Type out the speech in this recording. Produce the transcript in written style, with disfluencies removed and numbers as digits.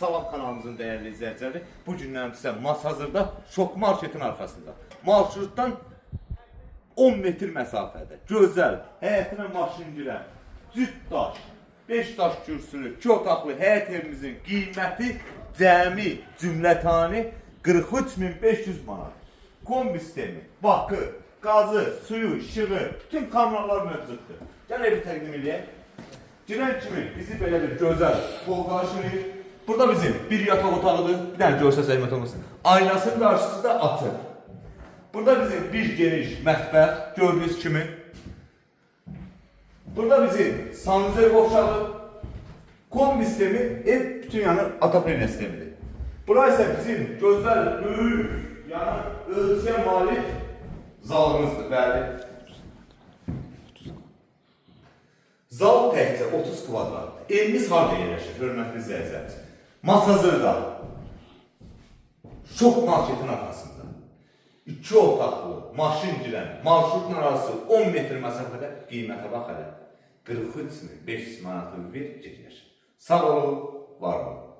Salam kanalımızın değerli izləyiciləri. Bu gündən sizə Masazırda Şok Marketin arxasında. Marşrutdan 10 metr məsafədə. Gözəl, həyətinə maşın girən, cüt daş, 5 daş kürsülü, 2 otaqlı həyət evimizin qiyməti cəmi cümlətani 43.500 manat. Kombi sistemi, bakı, qazı, suyu, işığı, bütün kanallar mövcuddur. Gəl evi təqdim edək. Girən kimi bizi belə bir gözəl pol qarşılayır. Burada bizim bir yataq otağıdır, bir dənə görsəz zəhmət olmasın. Aynasının qarşısında atı. Burada bizim bir geniş mətbəx, gördüyünüz kimi. Burada bizim sanuzel qovşağı, kombi sistemi, ev bütün yanı ataprenə sistemidir. Burası isə bizim gözəl, böyük, yəni ölçüyə malik zalımızdır, bəli. Zal təkcə 30 kvadratdır. Evimiz harada yerləşir, hörmətli izləyicilərimiz? Masazırda, Şok Marketin arxasında 2 otaqlı, maşın girən, marşrutun arası 10 metr məsafədə qiymətə bax hələ 43.500 manatı bir gecələşir. Sağ olun, var olun.